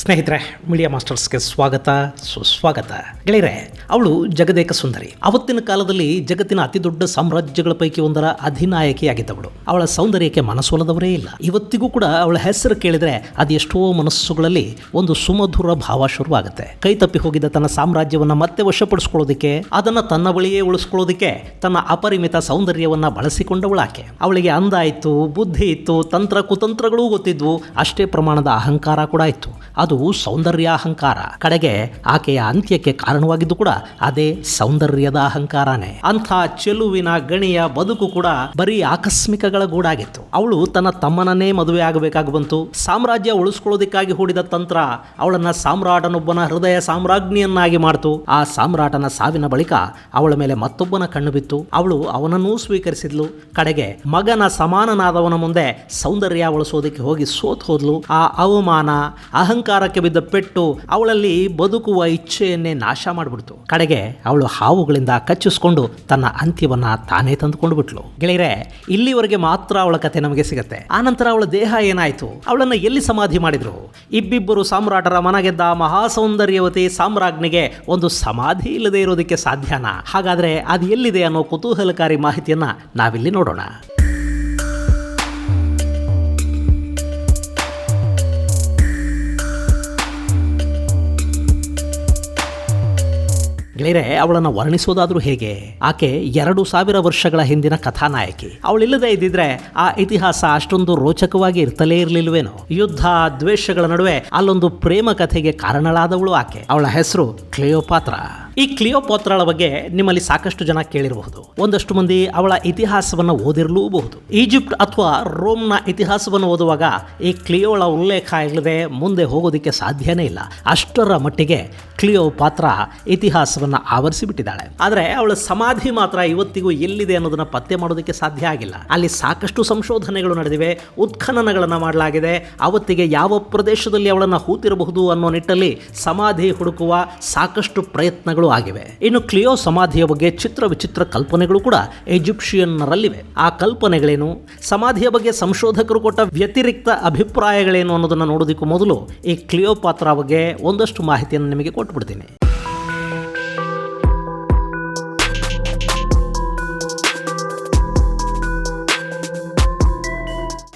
ಸ್ನೇಹಿತರೆ, ಮೀಡಿಯಾ ಮಾಸ್ಟರ್ಸ್ಗೆ ಸ್ವಾಗತ, ಸುಸ್ವಾಗತ. ಗೆಳೆಯರೆ, ಅವಳು ಜಗದೇಕ ಸುಂದರಿ. ಅವತ್ತಿನ ಕಾಲದಲ್ಲಿ ಜಗತ್ತಿನ ಅತಿ ದೊಡ್ಡ ಸಾಮ್ರಾಜ್ಯಗಳ ಪೈಕಿ ಒಂದರ ಅಧಿನಾಯಕಿಯಾಗಿದ್ದವಳು. ಅವಳ ಸೌಂದರ್ಯಕ್ಕೆ ಮನಸೋಲದವರೇ ಇಲ್ಲ. ಇವತ್ತಿಗೂ ಕೂಡ ಅವಳ ಹೆಸರು ಕೇಳಿದ್ರೆ ಅದೆಷ್ಟೋ ಮನಸ್ಸುಗಳಲ್ಲಿ ಒಂದು ಸುಮಧುರ ಭಾವ ಶುರುವಾಗುತ್ತೆ. ಕೈ ತಪ್ಪಿ ಹೋಗಿದ್ದ ತನ್ನ ಸಾಮ್ರಾಜ್ಯವನ್ನ ಮತ್ತೆ ವಶಪಡಿಸ್ಕೊಳ್ಳೋದಿಕ್ಕೆ, ಅದನ್ನ ತನ್ನ ಬಳಿಯೇ ಉಳಿಸ್ಕೊಳ್ಳೋದಿಕ್ಕೆ ತನ್ನ ಅಪರಿಮಿತ ಸೌಂದರ್ಯವನ್ನ ಬಳಸಿಕೊಂಡವಳಾಕೆ. ಅವಳಿಗೆ ಅಂದ ಇತ್ತು, ಬುದ್ಧಿ ಇತ್ತು, ತಂತ್ರ ಕುತಂತ್ರಗಳೂ ಗೊತ್ತಿದ್ವು. ಅಷ್ಟೇ ಪ್ರಮಾಣದ ಅಹಂಕಾರ ಕೂಡ ಇತ್ತು. ಅದು ಸೌಂದರ್ಯಾಹಂಕಾರ. ಕಡೆಗೆ ಆಕೆಯ ಅಂತ್ಯಕ್ಕೆ ಕಾರಣವಾಗಿದ್ದು ಕೂಡ ಅದೇ ಸೌಂದರ್ಯದ ಅಹಂಕಾರನೇ. ಅಂಥ ಚೆಲುವಿನ ಗಣಿಯ ಬದುಕು ಕೂಡ ಬರೀ ಆಕಸ್ಮಿಕಗಳ ಗೂಡಾಗಿತ್ತು. ಅವಳು ತನ್ನ ತಮ್ಮನನ್ನೇ ಮದುವೆ ಆಗಬೇಕಾಗಿ ಬಂತು. ಸಾಮ್ರಾಜ್ಯ ಉಳಿಸ್ಕೊಳ್ಳೋದಕ್ಕಾಗಿ ಹೂಡಿದ ತಂತ್ರ ಅವಳನ್ನ ಸಾಮ್ರಾಟನೊಬ್ಬನ ಹೃದಯ ಸಾಮ್ರಾಜ್ಞಿಯನ್ನಾಗಿ ಮಾಡ್ತು. ಆ ಸಾಮ್ರಾಟನ ಸಾವಿನ ಬಳಿಕ ಅವಳ ಮೇಲೆ ಮತ್ತೊಬ್ಬನ ಕಣ್ಣು ಬಿತ್ತು. ಅವಳು ಅವನನ್ನೂ ಸ್ವೀಕರಿಸಿದ್ಲು. ಕಡೆಗೆ ಮಗನ ಸಮಾನನಾದವನ ಮುಂದೆ ಸೌಂದರ್ಯ ಉಳಿಸೋದಕ್ಕೆ ಹೋಗಿ ಸೋತ್ ಹೋದ್ಲು. ಆ ಅವಮಾನ, ಅಹಂಕಾರಕ್ಕೆ ಬಿದ್ದ ಪೆಟ್ಟು ಅವಳಲ್ಲಿ ಬದುಕುವ ಇಚ್ಛೆಯನ್ನೇ ನಾಶ ಮಾಡಿಬಿಡ್ತು. ಕಡೆಗೆ ಅವಳು ಹಾವುಗಳಿಂದ ಕಚ್ಚಿಸ್ಕೊಂಡು ತನ್ನ ಅಂತ್ಯವನ್ನ ತಾನೇ ತಂದುಕೊಂಡು ಬಿಟ್ಲು. ಗೆಳೆಯರೆ, ಇಲ್ಲಿವರೆಗೆ ಮಾತ್ರ ಅವಳ ಕಥೆ ನಮಗೆ ಸಿಗತ್ತೆ. ಆನಂತರ ಅವಳ ದೇಹ ಏನಾಯ್ತು? ಅವಳನ್ನ ಎಲ್ಲಿ ಸಮಾಧಿ ಮಾಡಿದ್ರು? ಇಬ್ಬಿಬ್ಬರು ಸಾಮ್ರಾಟರ ಮನಗೆದ್ದ ಮಹಾಸೌಂದರ್ಯವತಿ ಸಾಮ್ರಾಜ್ಞಿಗೆ ಒಂದು ಸಮಾಧಿ ಇಲ್ಲದೆ ಇರೋದಕ್ಕೆ ಸಾಧ್ಯನಾ? ಹಾಗಾದ್ರೆ ಅದು ಎಲ್ಲಿದೆ ಅನ್ನೋ ಕುತೂಹಲಕಾರಿ ಮಾಹಿತಿಯನ್ನ ನಾವಿಲ್ಲಿ ನೋಡೋಣ. ಗೆಳೆಯರೆ, ಅವಳನ್ನು ವರ್ಣಿಸೋದಾದ್ರೂ ಹೇಗೆ? ಆಕೆ 2000 ವರ್ಷಗಳ ಹಿಂದಿನ ಕಥಾನಾಯಕಿ. ಅವಳಿಲ್ಲದೆ ಇದ್ದಿದ್ರೆ ಆ ಇತಿಹಾಸ ಅಷ್ಟೊಂದು ರೋಚಕವಾಗಿ ಇರ್ತಲೇ ಇರಲಿಲ್ವೇನೋ. ಯುದ್ಧ, ದ್ವೇಷಗಳ ನಡುವೆ ಅಲ್ಲೊಂದು ಪ್ರೇಮ ಕಥೆಗೆ ಕಾರಣಳಾದವಳು ಆಕೆ. ಅವಳ ಹೆಸರು ಕ್ಲಿಯೋಪಾತ್ರಾ. ಈ ಕ್ಲಿಯೋಪಾತ್ರಾಳ ಬಗ್ಗೆ ನಿಮ್ಮಲ್ಲಿ ಸಾಕಷ್ಟು ಜನ ಕೇಳಿರಬಹುದು. ಒಂದಷ್ಟು ಮಂದಿ ಅವಳ ಇತಿಹಾಸವನ್ನು ಓದಿರಲೂಬಹುದು. ಈಜಿಪ್ಟ್ ಅಥವಾ ರೋಮ್ನ ಇತಿಹಾಸವನ್ನು ಓದುವಾಗ ಈ ಕ್ಲಿಯೋಳ ಉಲ್ಲೇಖ ಇಲ್ಲದೆ ಮುಂದೆ ಹೋಗೋದಕ್ಕೆ ಸಾಧ್ಯನೇ ಇಲ್ಲ. ಅಷ್ಟರ ಮಟ್ಟಿಗೆ ಕ್ಲಿಯೋಪಾತ್ರಾ ಇತಿಹಾಸವನ್ನು ಆವರಿಸಿಬಿಟ್ಟಿದ್ದಾಳೆ. ಆದರೆ ಅವಳ ಸಮಾಧಿ ಮಾತ್ರ ಇವತ್ತಿಗೂ ಎಲ್ಲಿದೆ ಅನ್ನೋದನ್ನ ಪತ್ತೆ ಮಾಡೋದಕ್ಕೆ ಸಾಧ್ಯ ಆಗಿಲ್ಲ. ಅಲ್ಲಿ ಸಾಕಷ್ಟು ಸಂಶೋಧನೆಗಳು ನಡೆದಿವೆ, ಉತ್ಖನನಗಳನ್ನು ಮಾಡಲಾಗಿದೆ. ಅವತ್ತಿಗೆ ಯಾವ ಪ್ರದೇಶದಲ್ಲಿ ಅವಳನ್ನು ಹೂತಿರಬಹುದು ಅನ್ನೋ ನಿಟ್ಟಲ್ಲಿ ಸಮಾಧಿ ಹುಡುಕುವ ಸಾಕಷ್ಟು ಪ್ರಯತ್ನಗಳು ಆಗಿವೆ. ಇನ್ನು ಕ್ಲಿಯೋ ಸಮಾಧಿಯ ಬಗ್ಗೆ ಚಿತ್ರ ವಿಚಿತ್ರ ಕಲ್ಪನೆಗಳು ಕೂಡ ಈಜಿಪ್ಷಿಯನ್ನರಲ್ಲಿವೆ. ಆ ಕಲ್ಪನೆಗಳೇನು, ಸಮಾಧಿಯ ಬಗ್ಗೆ ಸಂಶೋಧಕರು ಕೊಟ್ಟ ವ್ಯತಿರಿಕ್ತ ಅಭಿಪ್ರಾಯಗಳೇನು ಅನ್ನೋದನ್ನು ನೋಡೋದಕ್ಕೂ ಮೊದಲು ಈ ಕ್ಲಿಯೋಪಾತ್ರಾ ಬಗ್ಗೆ ಒಂದಷ್ಟು ಮಾಹಿತಿಯನ್ನು ನಿಮಗೆ ಕೊಟ್ಟುಬಿಡ್ತೀನಿ.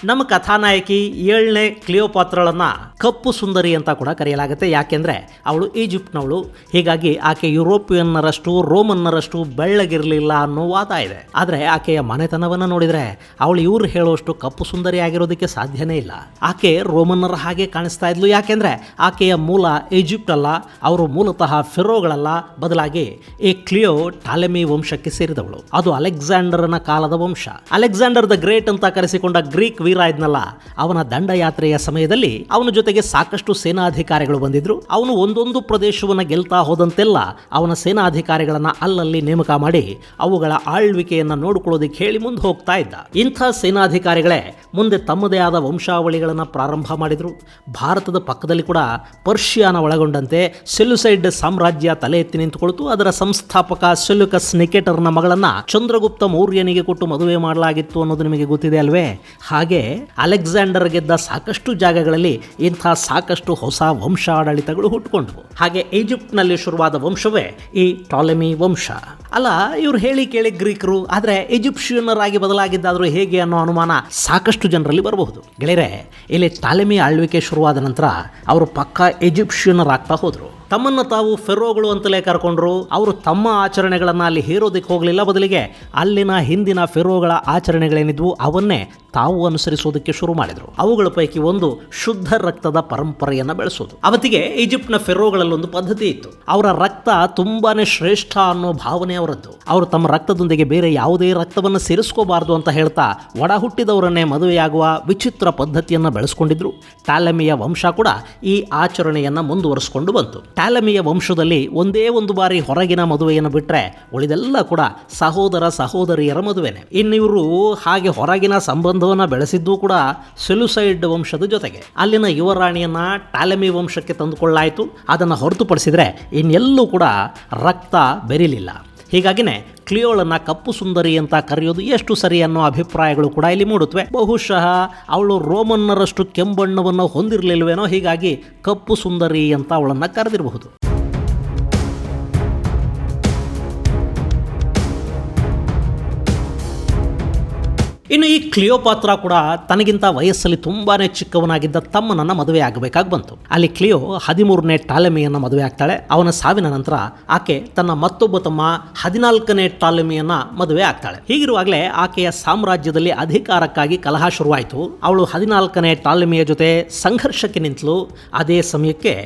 ನಮ್ಮ ಕಥಾನಾಯಕಿ 7ನೇ ಕ್ಲಿಯೋಪಾತ್ರಾಳನ್ನ ಕಪ್ಪು ಸುಂದರಿ ಅಂತ ಕೂಡ ಕರೆಯಲಾಗುತ್ತೆ. ಯಾಕೆಂದರೆ ಅವಳು ಈಜಿಪ್ಟ್ನವಳು. ಹೀಗಾಗಿ ಆಕೆ ಯುರೋಪಿಯನ್ನರಷ್ಟು ರೋಮನ್ನರಷ್ಟು ಬೆಳ್ಳಗಿರಲಿಲ್ಲ ಅನ್ನೋ ವಾದ ಇದೆ. ಆದರೆ ಆಕೆಯ ಮನೆತನವನ್ನು ನೋಡಿದರೆ ಅವಳು ಇವ್ರು ಹೇಳುವಷ್ಟು ಕಪ್ಪು ಸುಂದರಿ ಆಗಿರೋದಕ್ಕೆ ಸಾಧ್ಯನೇ ಇಲ್ಲ. ಆಕೆ ರೋಮನ್ನರ ಹಾಗೆ ಕಾಣಿಸ್ತಾ ಇದ್ಲು. ಯಾಕೆಂದರೆ ಆಕೆಯ ಮೂಲ ಈಜಿಪ್ಟ್ ಅಲ್ಲ, ಅವರು ಮೂಲತಃ ಫೆರೋಗಳಲ್ಲ. ಬದಲಾಗಿ ಈ ಕ್ಲಿಯೋ ಟಾಲೆಮಿ ವಂಶಕ್ಕೆ ಸೇರಿದವಳು. ಅದು ಅಲೆಕ್ಸಾಂಡರನ ಕಾಲದ ವಂಶ. ಅಲೆಕ್ಸಾಂಡರ್ ದ ಗ್ರೇಟ್ ಅಂತ ಕರೆಸಿಕೊಂಡ ಗ್ರೀಕ್ ವೀರ ಇದ್ನಲ್ಲ, ಅವನ ದಂಡಯಾತ್ರೆಯ ಸಮಯದಲ್ಲಿ ಅವನ ಜೊತೆಗೆ ಸಾಕಷ್ಟು ಸೇನಾಧಿಕಾರಿಗಳು ಬಂದಿದ್ರು. ಅವನು ಒಂದೊಂದು ಪ್ರದೇಶವನ್ನು ಗೆಲ್ತಾ ಹೋದಂತೆಲ್ಲ ಅವನ ಸೇನಾಧಿಕಾರಿಗಳನ್ನ ಅಲ್ಲಲ್ಲಿ ನೇಮಕ ಮಾಡಿ ಅವುಗಳ ಆಳ್ವಿಕೆಯನ್ನ ನೋಡಿಕೊಳ್ಳೋದಕ್ಕೆ ಹೇಳಿ ಮುಂದೆ ಹೋಗ್ತಾ ಇದ್ದ. ಇಂಥ ಸೇನಾಧಿಕಾರಿಗಳೇ ಮುಂದೆ ತಮ್ಮದೇ ಆದ ವಂಶಾವಳಿಗಳನ್ನು ಪ್ರಾರಂಭ ಮಾಡಿದ್ರು. ಭಾರತದ ಪಕ್ಕದಲ್ಲಿ ಕೂಡ ಪರ್ಷಿಯಾನ ಒಳಗೊಂಡಂತೆ ಸೆಲ್ಯೂಸೈಡ್ ಸಾಮ್ರಾಜ್ಯ ತಲೆ ಎತ್ತಿ ನಿಂತುಕೊಳ್ತು. ಅದರ ಸಂಸ್ಥಾಪಕ ಸೆಲ್ಯೂಕಸ್ ನಿಕೇಟರ್ನ ಮಗಳನ್ನ ಚಂದ್ರಗುಪ್ತ ಮೌರ್ಯನಿಗೆ ಕೊಟ್ಟು ಮದುವೆ ಮಾಡಲಾಗಿತ್ತು ಅನ್ನೋದು ನಿಮಗೆ ಗೊತ್ತಿದೆ ಅಲ್ವೇ? ಹಾಗೆ ಅಲೆಕ್ಸಾಂಡರ್ ಗೆದ್ದ ಸಾಕಷ್ಟು ಜಾಗಗಳಲ್ಲಿ ಇಂಥ ಸಾಕಷ್ಟು ಹೊಸ ವಂಶಾಡಳಿತಗಳು ಹುಟ್ಟುಕೊಂಡವು. ಹಾಗೆ ಈಜಿಪ್ಟ್ನಲ್ಲಿ ಶುರುವಾದ ವಂಶವೇ ಈ ಟಾಲೆಮಿ ವಂಶ. ಅಲ್ಲ, ಇವ್ರು ಹೇಳಿ ಕೇಳಿ ಗ್ರೀಕರು, ಆದರೆ ಈಜಿಪ್ಷಿಯನ್ನರಾಗಿ ಬದಲಾಗಿದ್ದಾದರೂ ಹೇಗೆ ಅನ್ನೋ ಅನುಮಾನ ಸಾಕಷ್ಟು ಜನರಲ್ಲಿ ಬರಬಹುದು. ಗೆಳೆಯರೆ, ಇಲ್ಲಿ ಟಾಲೆಮಿ ಆಳ್ವಿಕೆ ಶುರುವಾದ ನಂತರ ಅವರು ಪಕ್ಕಾ ಈಜಿಪ್ಷಿಯನ್ನರಾಗ್ತಾ ಹೋದರು. ತಮ್ಮನ್ನು ತಾವು ಫೆರೋಗಳು ಅಂತಲೇ ಕರ್ಕೊಂಡ್ರು. ಅವರು ತಮ್ಮ ಆಚರಣೆಗಳನ್ನು ಅಲ್ಲಿ ಹೇರೋದಕ್ಕೆ ಹೋಗಲಿಲ್ಲ. ಬದಲಿಗೆ ಅಲ್ಲಿನ ಹಿಂದಿನ ಫೆರೋಗಳ ಆಚರಣೆಗಳೇನಿದ್ವು ಅವನ್ನೇ ತಾವು ಅನುಸರಿಸೋದಕ್ಕೆ ಶುರು ಮಾಡಿದರು. ಅವುಗಳ ಪೈಕಿ ಒಂದು ಶುದ್ಧ ರಕ್ತದ ಪರಂಪರೆಯನ್ನು ಬೆಳೆಸೋದು. ಅವತ್ತಿಗೆ ಈಜಿಪ್ಟ್ನ ಫೆರೋಗಳಲ್ಲೊಂದು ಪದ್ಧತಿ ಇತ್ತು. ಅವರ ರಕ್ತ ತುಂಬಾನೇ ಶ್ರೇಷ್ಠ ಅನ್ನೋ ಭಾವನೆ ಅವರದ್ದು. ಅವರು ತಮ್ಮ ರಕ್ತದೊಂದಿಗೆ ಬೇರೆ ಯಾವುದೇ ರಕ್ತವನ್ನು ಸೇರಿಸ್ಕೋಬಾರ್ದು ಅಂತ ಹೇಳ್ತಾ ಒಡ ಹುಟ್ಟಿದವರನ್ನೇ ಮದುವೆಯಾಗುವ ವಿಚಿತ್ರ ಪದ್ಧತಿಯನ್ನು ಬೆಳೆಸ್ಕೊಂಡಿದ್ರು. ಟಾಲೆಮಿಯ ವಂಶ ಕೂಡ ಈ ಆಚರಣೆಯನ್ನು ಮುಂದುವರಿಸಿಕೊಂಡು ಬಂತು. ಟಾಲೆಮಿಯ ವಂಶದಲ್ಲಿ ಒಂದೇ ಒಂದು ಬಾರಿ ಹೊರಗಿನ ಮದುವೆಯನ್ನು ಬಿಟ್ಟರೆ ಉಳಿದೆಲ್ಲ ಕೂಡ ಸಹೋದರ ಸಹೋದರಿಯರ ಮದುವೆನೆ. ಇನ್ನಿವರು ಹಾಗೆ ಹೊರಗಿನ ಸಂಬಂಧವನ್ನು ಬೆಳೆಸಿದ್ದು ಕೂಡ ಸೆಲ್ಯೂಸೈಡ್ ವಂಶದ ಜೊತೆಗೆ. ಅಲ್ಲಿನ ಯುವರಾಣಿಯನ್ನ ಟಾಲೆಮಿ ವಂಶಕ್ಕೆ ತಂದುಕೊಳ್ಳಾಯಿತು. ಅದನ್ನು ಹೊರತುಪಡಿಸಿದರೆ ಇನ್ನೆಲ್ಲೂ ಕೂಡ ರಕ್ತ ಬೆರಿಲಿಲ್ಲ. ಹೀಗಾಗಿನೇ ಕ್ಲಿಯೋಳನ್ನ ಕಪ್ಪು ಸುಂದರಿ ಅಂತ ಕರೆಯೋದು ಎಷ್ಟು ಸರಿ ಅನ್ನೋ ಅಭಿಪ್ರಾಯಗಳು ಕೂಡ ಇಲ್ಲಿ ಮೂಡುತ್ತವೆ. ಬಹುಶಃ ಅವಳು ರೋಮನ್ನರಷ್ಟು ಕೆಂಬಣ್ಣವನ್ನು ಹೊಂದಿರಲಿಲ್ವೇನೋ, ಹೀಗಾಗಿ ಕಪ್ಪು ಸುಂದರಿ ಅಂತ ಅವಳನ್ನು ಕರೆದಿರಬಹುದು. ಇನ್ನು ಈ ಕ್ಲಿಯೋಪಾತ್ರ ಕೂಡ ತನಗಿಂತ ವಯಸ್ಸಲ್ಲಿ ತುಂಬಾನೇ ಚಿಕ್ಕವನಾಗಿದ್ದ ತಮ್ಮನನ್ನ ಮದುವೆ ಆಗಬೇಕಾಗಿ ಬಂತು. ಅಲ್ಲಿ ಕ್ಲಿಯೋ 13ನೇ ಟಾಲೆಮಿಯನ್ನ ಮದುವೆ ಆಗ್ತಾಳೆ. ಅವನ ಸಾವಿನ ನಂತರ ಆಕೆ ತನ್ನ ಮತ್ತೊಬ್ಬ ತಮ್ಮ 14ನೇ ಟಾಲೆಮಿಯನ್ನ ಮದುವೆ ಆಗ್ತಾಳೆ. ಹೀಗಿರುವಾಗಲೇ ಆಕೆಯ ಸಾಮ್ರಾಜ್ಯದಲ್ಲಿ ಅಧಿಕಾರಕ್ಕಾಗಿ ಕಲಹ ಶುರುವಾಯಿತು. ಅವಳು 14ನೇ ಟಾಲೆಮಿಯ ಜೊತೆ ಸಂಘರ್ಷಕ್ಕೆ ನಿಂತಳು. ಅದೇ ಸಮಯಕ್ಕೆ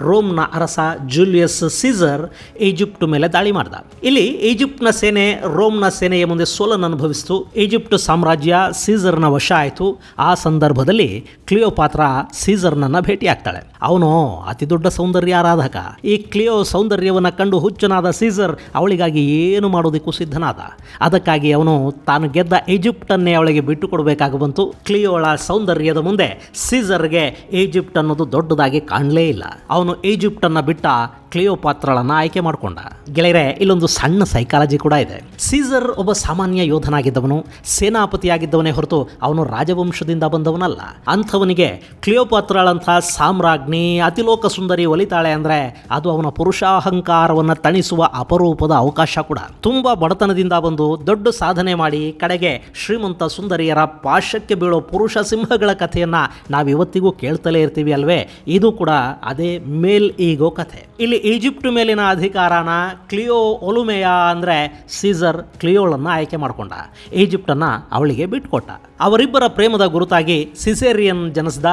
ರೋಮ್ನ ಅರಸ ಜೂಲಿಯಸ್ ಸೀಸರ್ ಈಜಿಪ್ಟ್ ಮೇಲೆ ದಾಳಿ ಮಾಡಿದ. ಇಲ್ಲಿ ಈಜಿಪ್ಟ್ನ ಸೇನೆ ರೋಮ್ನ ಸೇನೆಯ ಮುಂದೆ ಸೋಲನ್ನು ಅನುಭವಿಸಿತು. ಈಜಿಪ್ಟ್ ಸಾಮ್ರಾಜ್ಯ ಸೀಸರ್ನ ವಶ ಆಯಿತು. ಆ ಸಂದರ್ಭದಲ್ಲಿ ಕ್ಲಿಯೋಪಾತ್ರ ಸೀಸರ್ನನ್ನ ಭೇಟಿ ಆಗ್ತಾಳೆ. ಅವನು ಅತಿ ದೊಡ್ಡ ಸೌಂದರ್ಯ ಆರಾಧಕ. ಈ ಕ್ಲಿಯೋ ಸೌಂದರ್ಯವನ್ನು ಕಂಡು ಹುಚ್ಚನಾದ ಸೀಸರ್ ಅವಳಿಗಾಗಿ ಏನು ಮಾಡೋದಕ್ಕೂ ಸಿದ್ಧನಾದ. ಅದಕ್ಕಾಗಿ ಅವನು ತಾನು ಗೆದ್ದ ಈಜಿಪ್ಟನ್ನೇ ಅವಳಿಗೆ ಬಿಟ್ಟು ಕೊಡಬೇಕಾಗಿ ಬಂತು. ಕ್ಲಿಯೋಳ ಸೌಂದರ್ಯದ ಮುಂದೆ ಸೀಸರ್ಗೆ ಈಜಿಪ್ಟ್ ಅನ್ನೋದು ದೊಡ್ಡದಾಗಿ ಕಾಣಲೇ ಇಲ್ಲ. ಅವನು ಈಜಿಪ್ಟನ್ನು ಬಿಟ್ಟ ಕ್ಲಿಯೋಪಾತ್ರಳನ್ನು ಆಯ್ಕೆ ಮಾಡಿಕೊಂಡ. ಗೆಳೆಯರೆ, ಇಲ್ಲೊಂದು ಸಣ್ಣ ಸೈಕಾಲಜಿ ಕೂಡ ಇದೆ. ಸೀಸರ್ ಒಬ್ಬ ಸಾಮಾನ್ಯ ಯೋಧನಾಗಿದ್ದವನು, ಸೇನಾಪತಿಯಾಗಿದ್ದವನೇ ಹೊರತು ಅವನು ರಾಜವಂಶದಿಂದ ಬಂದವನಲ್ಲ. ಅಂಥವನಿಗೆ ಕ್ಲಿಯೋಪಾತ್ರಳಂಥ ಸಾಮ್ರಾಜ್ಞಿ ಅತಿಲೋಕ ಸುಂದರಿ ಒಲಿತಾಳೆ ಅಂದರೆ ಅದು ಅವನ ಪುರುಷಾಹಂಕಾರವನ್ನು ತಣಿಸುವ ಅಪರೂಪದ ಅವಕಾಶ ಕೂಡ. ತುಂಬ ಬಡತನದಿಂದ ಬಂದು ದೊಡ್ಡ ಸಾಧನೆ ಮಾಡಿ ಕಡೆಗೆ ಶ್ರೀಮಂತ ಸುಂದರಿಯರ ಪಾಶಕ್ಕೆ ಬೀಳೋ ಪುರುಷ ಸಿಂಹಗಳ ಕಥೆಯನ್ನು ನಾವಿವತ್ತಿಗೂ ಕೇಳ್ತಲೇ ಇರ್ತೀವಿ ಅಲ್ವೇ? ಇದು ಕೂಡ ಅದೇ ಮೇಲ್ ಈಗೋ ಕಥೆ. ಇಲ್ಲಿ ಈಜಿಪ್ಟ್ ಮೇಲಿನ ಅಧಿಕಾರನ ಕ್ಲಿಯೋ ಒಲುಮೆಯ ಅಂದರೆ ಸೀಸರ್ ಕ್ಲಿಯೋಳನ್ನು ಆಯ್ಕೆ ಮಾಡಿಕೊಂಡ. ಈಜಿಪ್ಟನ್ನು ಅವಳಿಗೆ ಬಿಟ್ಕೊಟ್ಟ. ಅವರಿಬ್ಬರ ಪ್ರೇಮದ ಗುರುತಾಗಿ ಸಿಸೇರಿಯನ್ ಜನಿಸಿದ.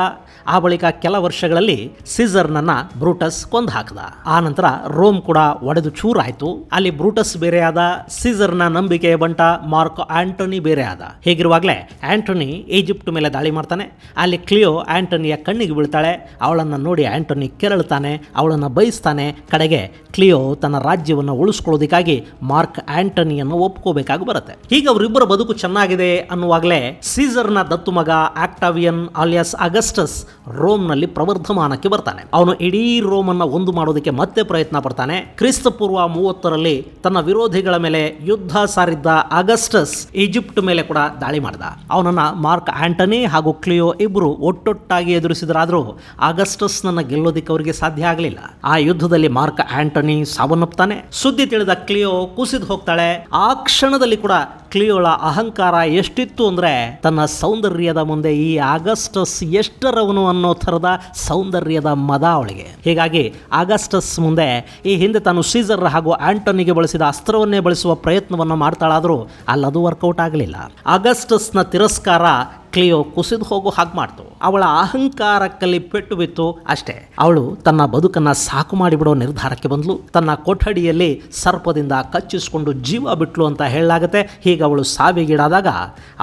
ಆ ಬಳಿಕ ಕೆಲ ವರ್ಷಗಳಲ್ಲಿ ಸೀಸರ್ನನ್ನು ಬ್ರೂಟಸ್ ಕೊಂದು ಹಾಕಿದ. ಆ ನಂತರ ರೋಮ್ ಕೂಡ ಒಡೆದು ಚೂರಾಯಿತು. ಅಲ್ಲಿ ಬ್ರೂಟಸ್ ಬೇರೆಯಾದ, ಸೀಸರ್ನ ನಂಬಿಕೆಯ ಬಂಟ ಮಾರ್ಕ್ ಆಂಟೋನಿ ಬೇರೆ ಆದ. ಹೀಗಿರುವಾಗಲೇ ಆಂಟೋನಿ ಈಜಿಪ್ಟ್ ಮೇಲೆ ದಾಳಿ ಮಾಡ್ತಾನೆ. ಅಲ್ಲಿ ಕ್ಲಿಯೋ ಆಂಟೋನಿಯ ಕಣ್ಣಿಗೆ ಬೀಳ್ತಾಳೆ. ಅವಳನ್ನು ನೋಡಿ ಆಂಟೋನಿ ಕೆರಳ್ತಾನೆ, ಅವಳನ್ನು ಬಯಸ್ತಾನೆ. ಕಡೆಗೆ ಕ್ಲಿಯೋ ತನ್ನ ರಾಜ್ಯವನ್ನು ಉಳಿಸ್ಕೊಳ್ಳೋದಕ್ಕಾಗಿ ಮಾರ್ಕ್ ಆಂಟೋನಿಯನ್ನು ಒಪ್ಕೋಬೇಕಾಗಿ ಬರುತ್ತೆ. ಹೀಗೆ ಅವರಿಬ್ಬರ ಬದುಕು ಚೆನ್ನಾಗಿದೆ ಅನ್ನುವಾಗಲೇ ಸೀಸರ್ನ ದತ್ತು ಮಗ ಆಕ್ಟಾವಿಯನ್ ಆಲಿಯಾಸ್ ಅಗಸ್ಟಸ್ ರೋಮ್ನಲ್ಲಿ ಪ್ರವರ್ಧಮಾನಕ್ಕೆ ಬರ್ತಾನೆ. ಅವನು ಇಡೀ ರೋಮನ್ನು ಒಂದು ಮಾಡೋದಕ್ಕೆ ಮತ್ತೆ ಪ್ರಯತ್ನ ಪಡ್ತಾನೆ. ಕ್ರಿಸ್ತಪೂರ್ವ 30ರಲ್ಲಿ ತನ್ನ ವಿರೋಧಿಗಳ ಮೇಲೆ ಯುದ್ಧ ಸಾರಿದ್ದ ಅಗಸ್ಟಸ್ ಈಜಿಪ್ಟ್ ಮೇಲೆ ಕೂಡ ದಾಳಿ ಮಾಡಿದ. ಅವನನ್ನ ಮಾರ್ಕ್ ಆಂಟನಿ ಹಾಗೂ ಕ್ಲಿಯೋ ಇಬ್ಬರು ಒಟ್ಟೊಟ್ಟಾಗಿ ಎದುರಿಸಿದ್ರಾದರೂ ಅಗಸ್ಟಸ್ನನ್ನ ಗೆಲ್ಲೋದಿಕ್ಕೆ ಅವರಿಗೆ ಸಾಧ್ಯ ಆಗಲಿಲ್ಲ. ಆ ಯುದ್ಧದಲ್ಲಿ ಮಾರ್ಕ್ ಆಂಟನಿ ಸಾವನ್ನಪ್ಪುತ್ತಾನೆ. ಸುದ್ದಿ ತಿಳಿದ ಕ್ಲಿಯೋ ಕುಸಿದು ಹೋಗ್ತಾಳೆ. ಆ ಕ್ಷಣದಲ್ಲಿ ಕೂಡ ಕ್ಲಿಯೋಳ ಅಹಂಕಾರ ಎಷ್ಟಿತ್ತು ಅಂದ್ರೆ ತನ್ನ ಸೌಂದರ್ಯದ ಮುಂದೆ ಈ ಆಗಸ್ಟಸ್ ಎಷ್ಟರವನು ಅನ್ನೋ ಥರದ ಸೌಂದರ್ಯದ ಮದ ಅವಳಿಗೆ. ಹೀಗಾಗಿ ಆಗಸ್ಟಸ್ ಮುಂದೆ ಈ ಹಿಂದೆ ತಾನು ಸೀಸರ್ ಹಾಗೂ ಆಂಟೋನಿಗೆ ಬಳಸಿದ ಅಸ್ತ್ರವನ್ನೇ ಬಳಸುವ ಪ್ರಯತ್ನವನ್ನು ಮಾಡ್ತಾಳಾದರೂ ಅಲ್ಲದು ವರ್ಕೌಟ್ ಆಗಲಿಲ್ಲ. ಆಗಸ್ಟಸ್ನ ತಿರಸ್ಕಾರ ಕ್ಲಿಯೋ ಕುಸಿದು ಹೋಗೋ ಹಾಗೆ ಮಾಡ್ತು. ಅವಳ ಅಹಂಕಾರಕ್ಕಲ್ಲಿ ಪೆಟ್ಟು ಬಿತ್ತು ಅಷ್ಟೇ. ಅವಳು ತನ್ನ ಬದುಕನ್ನು ಸಾಕು ಮಾಡಿಬಿಡೋ ನಿರ್ಧಾರಕ್ಕೆ ಬಂದ್ಲು. ತನ್ನ ಕೊಠಡಿಯಲ್ಲಿ ಸರ್ಪದಿಂದ ಕಚ್ಚಿಸಿಕೊಂಡು ಜೀವ ಬಿಟ್ಲು ಅಂತ ಹೇಳಲಾಗುತ್ತೆ. ಹೀಗೆ ಅವಳು ಸಾವಿಗೀಡಾದಾಗ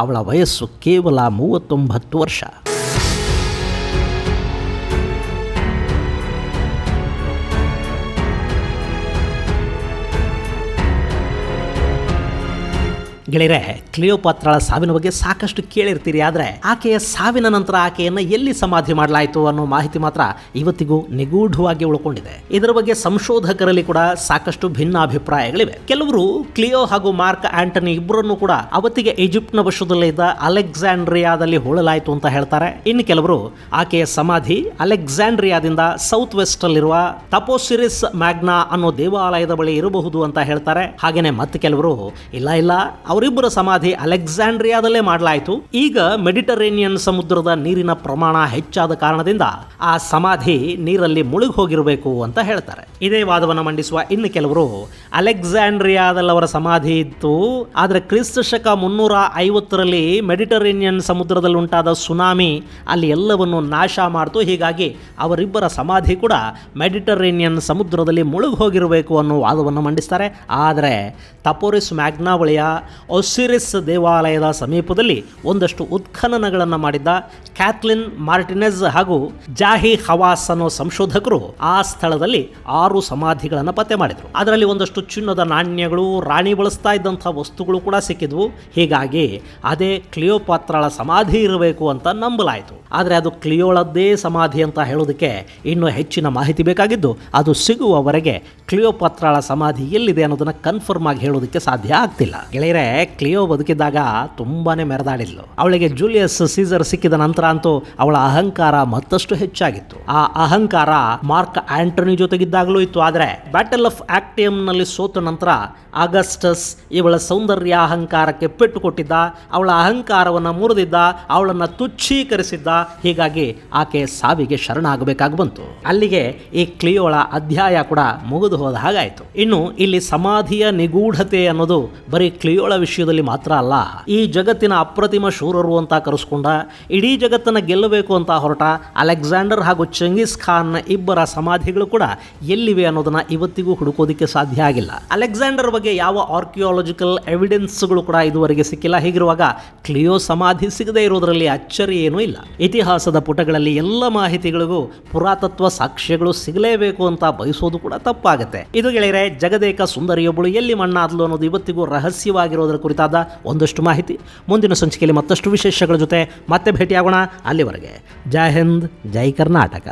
ಅವಳ ವಯಸ್ಸು ಕೇವಲ 39 ವರ್ಷ. ಗೆಳೆಯರೆ, ಕ್ಲಿಯೋಪಾತ್ರಳ ಸಾವಿನ ಬಗ್ಗೆ ಸಾಕಷ್ಟು ಕೇಳಿರ್ತೀರಿ. ಆದರೆ ಆಕೆಯ ಸಾವಿನ ನಂತರ ಆಕೆಯನ್ನು ಎಲ್ಲಿ ಸಮಾಧಿ ಮಾಡಲಾಯಿತು ಅನ್ನೋ ಮಾಹಿತಿ ಮಾತ್ರ ಇವತ್ತಿಗೂ ನಿಗೂಢವಾಗಿ ಉಳ್ಕೊಂಡಿದೆ. ಇದರ ಬಗ್ಗೆ ಸಂಶೋಧಕರಲ್ಲಿ ಕೂಡ ಸಾಕಷ್ಟು ಭಿನ್ನ ಅಭಿಪ್ರಾಯಗಳಿವೆ. ಕೆಲವರು ಕ್ಲಿಯೋ ಹಾಗೂ ಮಾರ್ಕ್ ಆಂಟನಿ ಇಬ್ಬರನ್ನು ಕೂಡ ಅವತ್ತಿಗೆ ಈಜಿಪ್ಟ್ನ ವಶದಲ್ಲೇ ಇದ್ದ ಅಲೆಕ್ಸಾಂಡ್ರಿಯಾದಲ್ಲಿ ಹೂಳಲಾಯಿತು ಅಂತ ಹೇಳ್ತಾರೆ. ಇನ್ನು ಕೆಲವರು ಆಕೆಯ ಸಮಾಧಿ ಅಲೆಕ್ಸಾಂಡ್ರಿಯಾದಿಂದ ಸೌತ್ ವೆಸ್ಟ್ ಅಲ್ಲಿರುವ ತಪೋಸಿರಿಸ್ ಮ್ಯಾಗ್ನಾ ಅನ್ನೋ ದೇವಾಲಯದ ಬಳಿ ಇರಬಹುದು ಅಂತ ಹೇಳ್ತಾರೆ. ಹಾಗೇನೆ ಮತ್ತೆ ಕೆಲವರು ಇಲ್ಲ ಅವರಿಬ್ಬರ ಸಮಾಧಿ ಅಲೆಕ್ಸಾಂಡ್ರಿಯಾದಲ್ಲೇ ಮಾಡಲಾಯಿತು. ಈಗ ಮೆಡಿಟರೇನಿಯನ್ ಸಮುದ್ರದ ನೀರಿನ ಪ್ರಮಾಣ ಹೆಚ್ಚಾದ ಕಾರಣದಿಂದ ಆ ಸಮಾಧಿ ನೀರಲ್ಲಿ ಮುಳುಗಿ ಹೋಗಿರಬೇಕು ಅಂತ ಹೇಳ್ತಾರೆ. ಇದೇ ವಾದವನ್ನು ಮಂಡಿಸುವ ಇನ್ನು ಕೆಲವರು ಅಲೆಕ್ಸಾಂಡ್ರಿಯಾದಲ್ಲಿ ಅವರ ಸಮಾಧಿ ಇತ್ತು, ಆದರೆ ಕ್ರಿಸ್ತ ಶಕ 350ರಲ್ಲಿ ಮೆಡಿಟರೇನಿಯನ್ ಸಮುದ್ರದಲ್ಲಿ ಉಂಟಾದ ಸುನಾಮಿ ಅಲ್ಲಿ ಎಲ್ಲವನ್ನು ನಾಶ ಮಾಡ್ತು. ಹೀಗಾಗಿ ಅವರಿಬ್ಬರ ಸಮಾಧಿ ಕೂಡ ಮೆಡಿಟರೇನಿಯನ್ ಸಮುದ್ರದಲ್ಲಿ ಮುಳುಗಿ ಹೋಗಿರಬೇಕು ಅನ್ನೋ ವಾದವನ್ನು ಮಂಡಿಸ್ತಾರೆ. ಆದರೆ ತಪೋರಿಸ್ ಮ್ಯಾಗ್ನಾ ಬಳಿಯ ಒಸಿರಿಸ್ ದೇವಾಲಯದ ಸಮೀಪದಲ್ಲಿ ಒಂದಷ್ಟು ಉತ್ಖನನಗಳನ್ನು ಮಾಡಿದ್ದ ಕ್ಯಾಥ್ಲಿನ್ ಮಾರ್ಟಿನೆಜ್ ಹಾಗೂ ಜಾಹಿ ಹವಾಸ್ ಅನ್ನೋ ಸಂಶೋಧಕರು ಆ ಸ್ಥಳದಲ್ಲಿ 6 ಸಮಾಧಿಗಳನ್ನು ಪತ್ತೆ ಮಾಡಿದ್ರು. ಅದರಲ್ಲಿ ಒಂದಷ್ಟು ಚಿನ್ನದ ನಾಣ್ಯಗಳು, ರಾಣಿ ಬಳಸ್ತಾ ಇದ್ದಂಥ ವಸ್ತುಗಳು ಕೂಡ ಸಿಕ್ಕಿದ್ವು. ಹೀಗಾಗಿ ಅದೇ ಕ್ಲಿಯೋಪಾತ್ರಳ ಸಮಾಧಿ ಇರಬೇಕು ಅಂತ ನಂಬಲಾಯಿತು. ಆದರೆ ಅದು ಕ್ಲಿಯೋಳದ್ದೇ ಸಮಾಧಿ ಅಂತ ಹೇಳೋದಕ್ಕೆ ಇನ್ನೂ ಹೆಚ್ಚಿನ ಮಾಹಿತಿ ಬೇಕಾಗಿದ್ದು, ಅದು ಸಿಗುವವರೆಗೆ ಕ್ಲಿಯೋಪಾತ್ರಳ ಸಮಾಧಿ ಎಲ್ಲಿದೆ ಅನ್ನೋದನ್ನ ಕನ್ಫರ್ಮ್ ಆಗಿ ಹೇಳೋದಕ್ಕೆ ಸಾಧ್ಯ ಆಗ್ತಿಲ್ಲ. ಗೆಳೆಯರೆ, ಕ್ಲಿಯೋ ಬದುಕಿದ್ದಾಗ ತುಂಬಾನೇ ಮೆರೆದಾಡಿದ್ಲು. ಅವಳಿಗೆ ಜೂಲಿಯಸ್ ಸೀಸರ್ ಸಿಕ್ಕಿದ ನಂತರ ಅಂತೂ ಅವಳ ಅಹಂಕಾರ ಮತ್ತಷ್ಟು ಹೆಚ್ಚಾಗಿತ್ತು. ಆ ಅಹಂಕಾರ ಮಾರ್ಕ್ ಆಂಟನಿ ಜೊತೆಗಿದ್ದಾಗಲೂ ಇತ್ತು. ಆದರೆ ಬ್ಯಾಟಲ್ ಆಫ್ ಆಕ್ಟಿಯಂ ನಲ್ಲಿ ಸೋತ ನಂತರ ಆಗಸ್ಟಸ್ ಇವಳ ಸೌಂದರ್ಯ ಅಹಂಕಾರಕ್ಕೆ ಪೆಟ್ಟು ಕೊಟ್ಟಿದ್ದ, ಅವಳ ಅಹಂಕಾರವನ್ನು ಮುರಿದಿದ್ದ, ಅವಳನ್ನು ತುಚ್ಛೀಕರಿಸಿದ್ದ. ಹೀಗಾಗಿ ಆಕೆ ಸಾವಿಗೆ ಶರಣಾಗಬೇಕಾಗಿ ಬಂತು. ಅಲ್ಲಿಗೆ ಈ ಕ್ಲಿಯೋಳ ಅಧ್ಯಾಯ ಕೂಡ ಮುಗಿದು ಹೋದ ಹಾಗಾಯಿತು. ಇನ್ನು ಇಲ್ಲಿ ಸಮಾಧಿಯ ನಿಗೂಢತೆ ಅನ್ನೋದು ಬರೀ ಕ್ಲಿಯೋಳ ವಿಷಯದಲ್ಲಿ ಮಾತ್ರ ಅಲ್ಲ. ಈ ಜಗತ್ತಿನ ಅಪ್ರತಿಮ ಶೂರರು ಅಂತ ಕರೆಸ್ಕೊಂಡ, ಇಡೀ ಜಗತ್ತನ್ನು ಗೆಲ್ಲಬೇಕು ಅಂತ ಹೊರಟ ಅಲೆಕ್ಸಾಂಡರ್ ಹಾಗೂ ಚೆಂಗಿಸ್ ಖಾನ್ ಇಬ್ಬರ ಸಮಾಧಿಗಳು ಕೂಡ ಎಲ್ಲಿವೆ ಅನ್ನೋದನ್ನ ಇವತ್ತಿಗೂ ಹುಡುಕೋದಿಕ್ಕೆ ಸಾಧ್ಯ ಆಗಿಲ್ಲ. ಅಲೆಕ್ಸಾಂಡರ್ ಬಗ್ಗೆ ಯಾವ ಆರ್ಕಿಯಾಲಜಿಕಲ್ ಎವಿಡೆನ್ಸ್ಗಳು ಕೂಡ ಇದುವರೆಗೆ ಸಿಕ್ಕಿಲ್ಲ. ಹೀಗಿರುವಾಗ ಕ್ಲಿಯೋ ಸಮಾಧಿ ಸಿಗದೇ ಇರೋದರಲ್ಲಿ ಅಚ್ಚರಿ ಏನೂ ಇಲ್ಲ. ಇತಿಹಾಸದ ಪುಟಗಳಲ್ಲಿ ಎಲ್ಲ ಮಾಹಿತಿಗಳಿಗೂ ಪುರಾತತ್ವ ಸಾಕ್ಷ್ಯಗಳು ಸಿಗಲೇಬೇಕು ಅಂತ ಬಯಸೋದು ಕೂಡ ತಪ್ಪಾಗುತ್ತೆ. ಇದು ಗೆಳೆಯರೆ, ಜಗದೇಕ ಸುಂದರಿಯೊಬ್ಬಳು ಎಲ್ಲಿ ಮಣ್ಣಾದ್ಲು ಅನ್ನೋದು ಇವತ್ತಿಗೂ ರಹಸ್ಯವಾಗಿರೋದರ ಕುರಿತಾದ ಒಂದಷ್ಟು ಮಾಹಿತಿ. ಮುಂದಿನ ಸಂಚಿಕೆಯಲ್ಲಿ ಮತ್ತಷ್ಟು ವಿಶೇಷಗಳ ಜೊತೆ ಮತ್ತೆ ಭೇಟಿಯಾಗೋಣ. ಅಲ್ಲಿವರೆಗೆ ಜೈ ಹಿಂದ್, ಜೈ ಕರ್ನಾಟಕ.